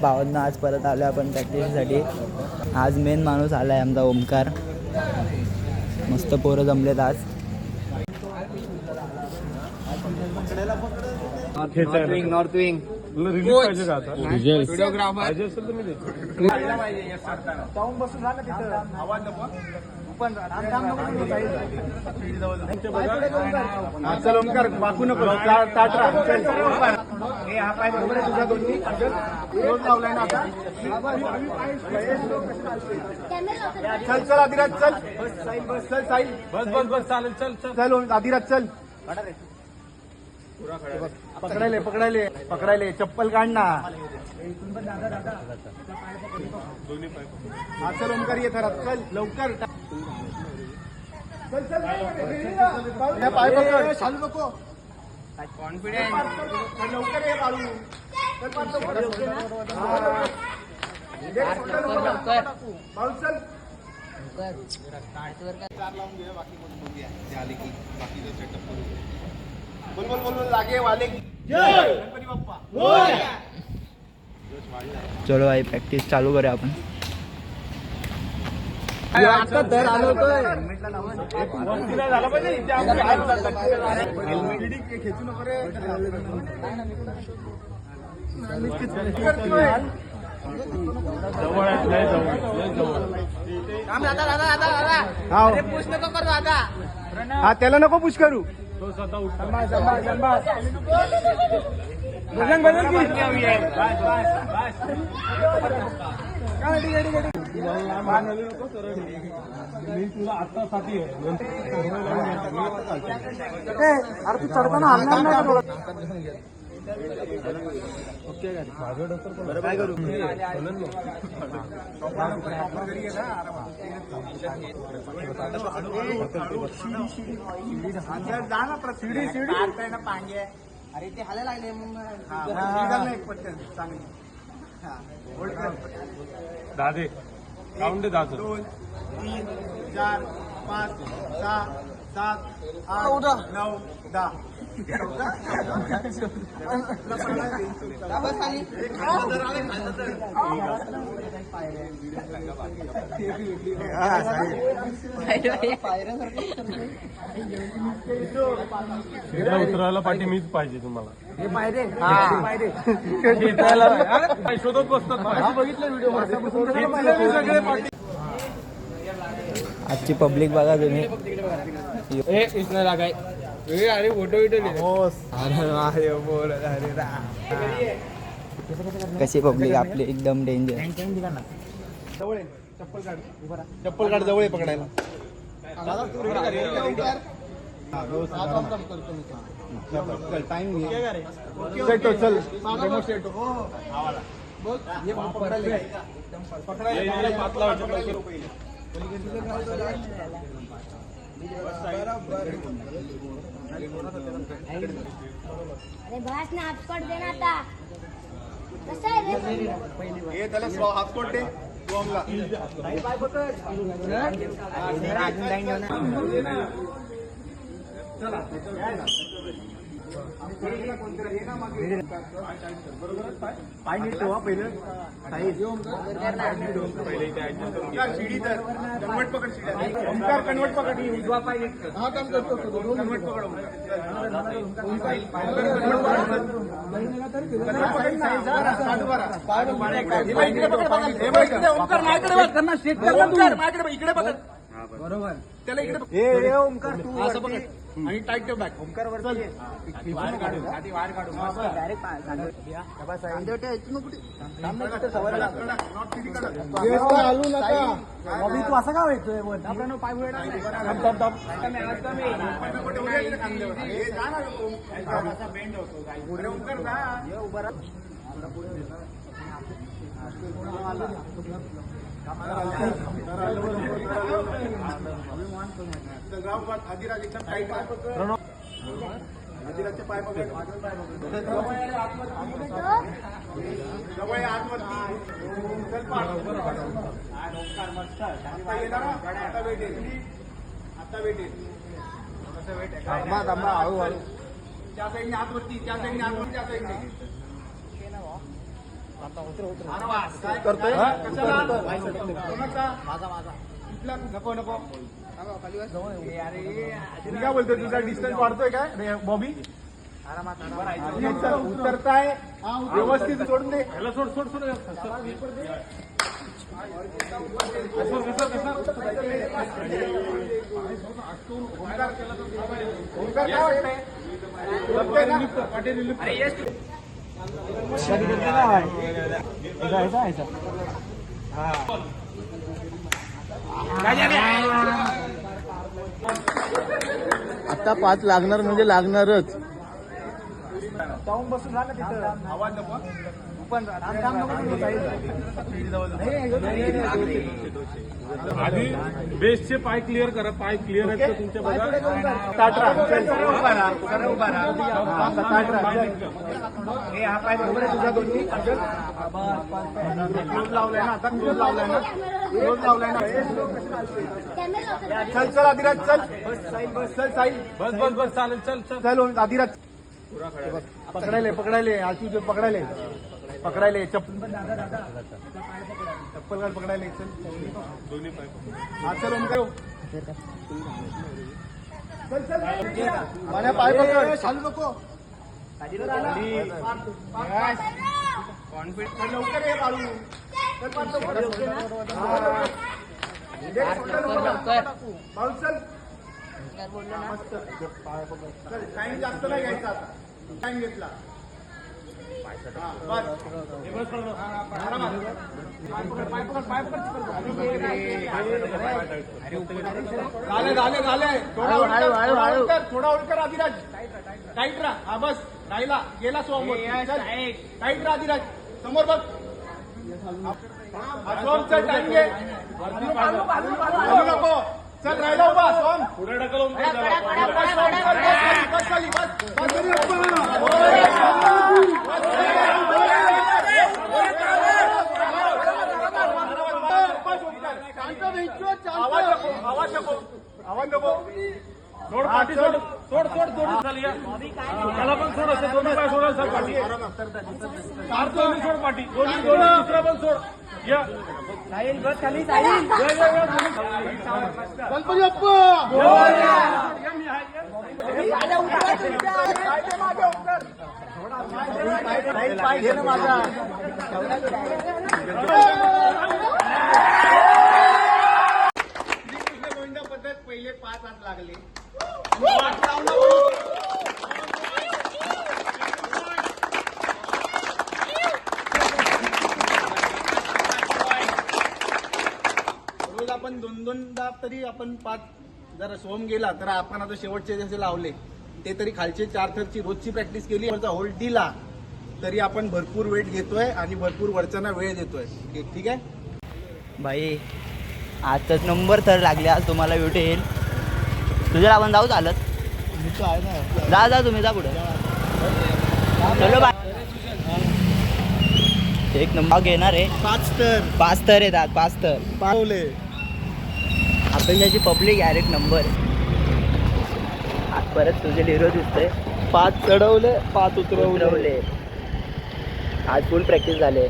भावांना आज परत आलो आपण प्रॅक्टिससाठी. आज मेन माणूस आला आहे आमचा ओमकार. मस्त पोरं जमलेत आज. नॉर्थ विंग चल ओमकार बाकू नको तुझा दोन्ही रोज लावलाय ना आता. चल चल आदिराज चल बस चल साहिल बस बस बस चालेल चल चल चल आदिराज चल. पकडायले पकडायले पकडायले चप्पल काढ ना. हा चल ओमकार ये थरात चल लवकर चल चल पाय पकड चालू नको कॉन्फिडेंट लवकर ये बाळू बाळू चल लावून घे बाकी बघूया ते आले की बाकीचं सेटअप करू. बोल बोल बोल लागे वाले गणपती बाप्पा. चलो भाई प्रॅक्टिस चालू करूया आपण. आता तर आलो झाला पाहिजे खेचू नको रे. हा त्याला नको पुश करू. मी तुला आता साठी अरे तू चढताना हलणार नाही. काय करू जा ना शिडी शिडी ना पांगे. अरे ते हाले लागले एक पटकन चांगली. दादे काउंट दे 2 3 4 5 6 7 8 9 10. उतरायला पाठी मीच पाहिजे तुम्हाला. हे पायरे शोधत बसतात. बघितलं व्हिडिओ. आजची पब्लिक बघा तुम्ही. अरे फोटो कशी पब्लिक आपली एकदम डेंजर. जवळ चप्पल काढ चप्पल काढ जवळ पकडायला. टाइम घे चल अरे भास ना हातपट दे ना आता. कसं आहे रे हे त्याला हातकोट दे बॉम्बला. पाय नीट ठेवा पहिलं. शिडी तर कन्वर्ट पकड. शिडी ओमकार कन्वर्ट पकड. उजवा पाय नीट हा काम करतो. कन्वर्ट पकड इकडे पकड. बरोबर त्याला इकडे ओमकार तू असं पकड आणि टाईट ठेव बॅक. ओमकार वर वाढ काढू आधी वाढ काढू डायरेक्ट हलू नका. तू असं का व्हायचोय पाय बेंड होतो ओमकार ना उभा अधिराजचे पाय पकड. जवळ आतवरती आता भेटेल. आता भेटेल. हळूहळू त्या साईडने आतवरती. त्या साईडने आतवरती. त्या साईडने करतोय नको नको मी काय बोलतोय तुझा डिस्टन्स वाढतोय काय बॉबी उतरताय व्यवस्थित सोडून दे याला सोड सोड सोड ओंकार काय वाटतंय? जमतंय ना? आता 5 लागणार म्हणजे लागणारच. जाऊन बसून झालं तिथं आवाज नको पण आधी बेसचे पाय क्लिअर करा. पाय क्लिअर आहेत का तुमच्या बघा. हा पाय बरोबर आहे तुझा दोन्ही क्लोज लावलाय ना आता क्लोज लावलाय ना क्लोज लावलाय ना चल चल आदिराज चल बस चल साई बस बस बस चालेल चल चल चल आदिराज पकडायले आजू पकडायले चप्पल काढ पकडायले चल दोन्ही पाय हा चल ओंकार चल चल माझ्या पाय पकड चालू नको कॉन्फिडन्स लवकर ये बाळू बाळू चल टाइम जास्त नाही घ्यायचा आता टाइम घेतला झाले थोडा उलकर आदिराज टाईट राहा हा बस राहिला गेला सोम टाईट राहा आदिराज समोर बघ सोम चल टाइम घे नको चल राहिला उभा सोम पुढे ढकलून आवाज नको सोड पाठी सोड सोड सोड दोन्ही खाली या. त्याला पण सोड असं दोन्ही पाय सोड सर पाठी चार दोन्ही सोड पाठी दोन्ही दोन्ही दुसरा पण सोड या गणपती बाप्पा पाहिजे ना माझा गोविंदा पद्धत पहिले 5 हात लागले रोज आपण दोनदा तरी आपण 5 जर सोम गेला तर आपण आता शेवटचे जसे लावले ते तरी खालचे 4 थरची रोजची प्रॅक्टिस केली होल्ड दिला तरी आपण भरपूर वेट घेतोय आणि भरपूर वरच्यांना वेळ देतोय ठीक आहे भाई आजचाच नंबर थर लागले. आज तुम्हाला भेटेल. तुझ्या आपण जाऊ चालत जा जा तुम्ही जा पुढे चलो बा. एक नंबर घेणार आहे 5 तर येतात 5 तर पावले आपण त्याची पब्लिक डायरेक्ट नंबर. आज परत तुझे लिरो दिसतंय. 5 चढवले 5 उतरवले. आज फुल प्रॅक्टिस झाले.